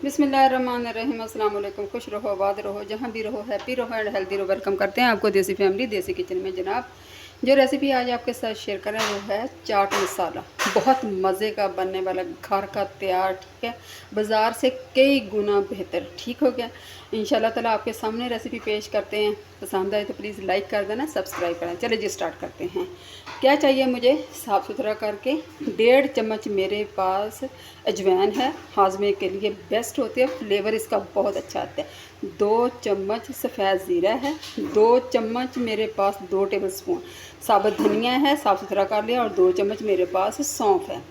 बिस्मिल्लाहिर्रहमानिर्रहीम। अस्सलाम वालेकुम। खुश रहो, आबाद रहो, जहाँ भी रहो, हैप्पी रहो एंड हेल्दी रहो। वेलकम करते हैं आपको देसी फैमिली देसी किचन में। जनाब, जो रेसिपी आज आपके साथ शेयर करें वो है चाट मसाला। बहुत मज़े का बनने वाला, घर का तैयार, ठीक है, बाज़ार से कई गुना बेहतर। ठीक हो गया। इंशाल्लाह ताला आपके सामने रेसिपी पेश करते हैं। पसंद आए तो प्लीज़ लाइक कर देना, सब्सक्राइब करें। चलिए जी स्टार्ट करते हैं। क्या चाहिए मुझे? साफ़ सुथरा करके 1.5 चम्मच मेरे पास अजवाइन है, हाजमे के लिए बेस्ट होती है, फ्लेवर इसका बहुत अच्छा आता है। 2 चम्मच सफ़ेद ज़ीरा है। 2 चम्मच मेरे पास 2 टेबल स्पून साबुत धनिया है, साफ़ सुथरा कर लिया। और 2 चम्मच मेरे पास सौंफ है।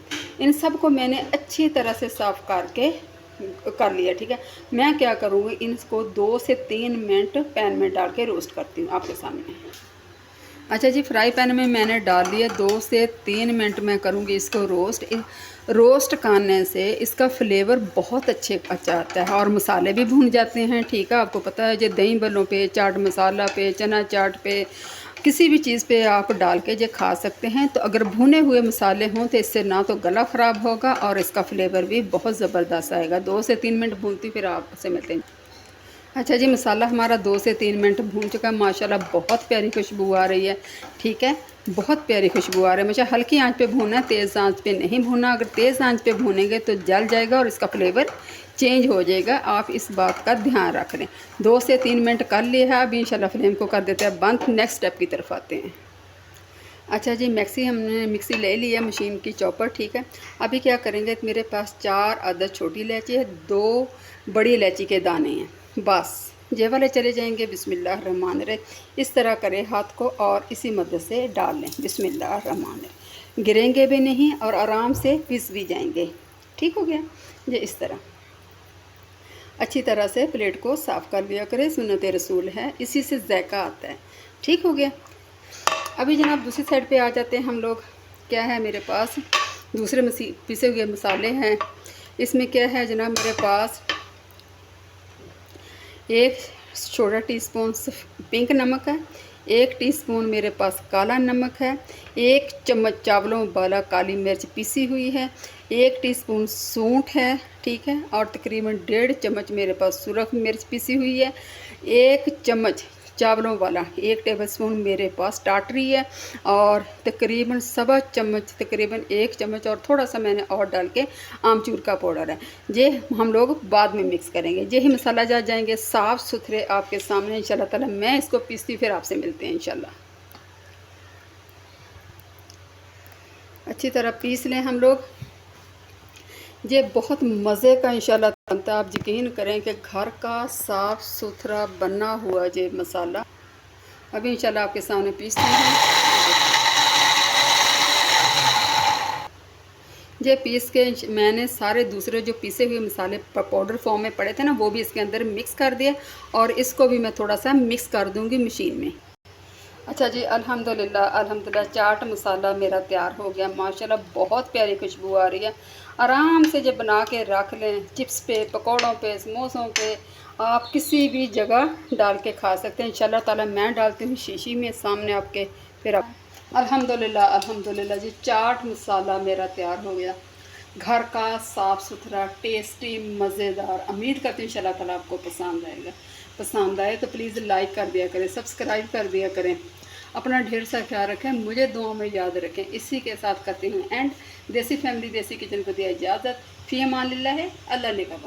इन सब को मैंने अच्छी तरह से साफ़ करके कर लिया। ठीक है, मैं क्या करूँगी, इनको 2 से 3 मिनट पैन में डाल के रोस्ट करती हूँ आपके सामने। अच्छा जी, फ्राई पैन में मैंने डाल दिया। 2 से 3 मिनट में करूँगी इसको रोस्ट। रोस्ट करने से इसका फ्लेवर बहुत अच्छा आता है और मसाले भी भून जाते हैं। ठीक है, आपको पता है, जो दही बल्लों पे, चाट मसाला पे, चना चाट पे, किसी भी चीज़ पे आप डाल के जो खा सकते हैं। तो अगर भुने हुए मसाले हों तो इससे ना तो गला ख़राब होगा और इसका फ्लेवर भी बहुत ज़बरदस्त आएगा। 2 से 3 मिनट भूनती, फिर आपसे मिलते हैं। अच्छा जी, मसाला हमारा 2 से 3 मिनट भून चुका है। माशाल्लाह बहुत प्यारी खुशबू आ रही है। ठीक है, बहुत प्यारी खुशबू आ रही है। मुझे हल्की आंच पे भूनना है, तेज़ आंच पे नहीं भूनना। अगर तेज़ आंच पे भूनेंगे तो जल जाएगा और इसका फ्लेवर चेंज हो जाएगा। आप इस बात का ध्यान रख लें। 2 से 3 मिनट कर लिया है। अभी इंशाल्लाह फ्लेम को कर देते हैं बंद। नेक्स्ट स्टेप की तरफ आते हैं। अच्छा जी, हमने मिक्सी ले ली है, मशीन की चॉपर। ठीक है, अभी क्या करेंगे, मेरे पास 4 अदद छोटी इलायची है, 2 बड़ी इलायची के दाने हैं। बस ये वाले चले जाएंगे। बिस्मिल्लाहिर्रहमानिर्रहीम। इस तरह करें हाथ को और इसी मदद से डाल लें। बिस्मिल्लाहिर्रहमानिर्रहीम। गिरेंगे भी नहीं और आराम से पिस भी जाएंगे। ठीक हो गया। ये इस तरह अच्छी तरह से प्लेट को साफ़ कर लिया करें। सुन्नत रसूल है, इसी से जायका आता है। ठीक हो गया। अभी जनाब दूसरी साइड पे आ जाते हैं हम लोग। क्या है मेरे पास? दूसरे पिसे हुए मसाले हैं। इसमें क्या है जनाब, मेरे पास 1 छोटा टीस्पून पिंक नमक है, 1 टीस्पून मेरे पास काला नमक है, 1 चम्मच चावलों वाला काली मिर्च पीसी हुई है, 1 टीस्पून सूंठ है। ठीक है, और तकरीबन 1.5 चम्मच मेरे पास सुरख मिर्च पीसी हुई है, 1 चम्मच चावलों वाला 1 टेबलस्पून मेरे पास टाटरी है, और तकरीबन 1.25 चम्मच, तकरीबन 1 चम्मच और थोड़ा सा मैंने और डाल के आमचूर का पाउडर है। ये हम लोग बाद में मिक्स करेंगे। ये ही मसाला जा जाएंगे साफ़ सुथरे आपके सामने इंशाल्लाह ताला। मैं इसको पीसती, फिर आपसे मिलते हैं इंशाल्लाह। अच्छी तरह पीस लें हम लोग। ये बहुत मज़े का इंशाल्लाह बनता है। आप यकीन करें कि घर का साफ़ सुथरा बना हुआ ये मसाला अभी इंशाल्लाह आपके सामने पीसते हैं। ये पीस के मैंने सारे दूसरे जो पीसे हुए मसाले पाउडर फॉर्म में पड़े थे ना, वो भी इसके अंदर मिक्स कर दिए और इसको भी मैं थोड़ा सा मिक्स कर दूंगी मशीन में। अच्छा जी, अल्हम्दुलिल्लाह अल्हम्दुलिल्लाह, चाट मसाला मेरा तैयार हो गया। माशाल्लाह बहुत प्यारी खुशबू आ रही है। आराम से जब बना के रख लें, चिप्स पे, पकौड़ों पे, समोसों पे, आप किसी भी जगह डाल के खा सकते हैं इंशाल्लाह ताला। मैं डालती हूँ शीशी में सामने आपके, फिर आप अल्हम्दुलिल्लाह अल्हम्दुलिल्लाह जी, चाट मसाला मेरा तैयार हो गया। घर का साफ़ सुथरा, टेस्टी, मज़ेदार। उम्मीद करती हूँ इंशाल्लाह ताला आपको पसंद आएगा। पसंद आए तो प्लीज़ लाइक कर दिया करें, सब्सक्राइब कर दिया करें। अपना ढेर सा ख्याल रखें, मुझे दुआ में याद रखें। इसी के साथ करती हूँ एंड। देसी फैमिली देसी किचन को दिया इजाज़त। फ़ी अमान लिल्लाह है। अल्लाह ने कहा।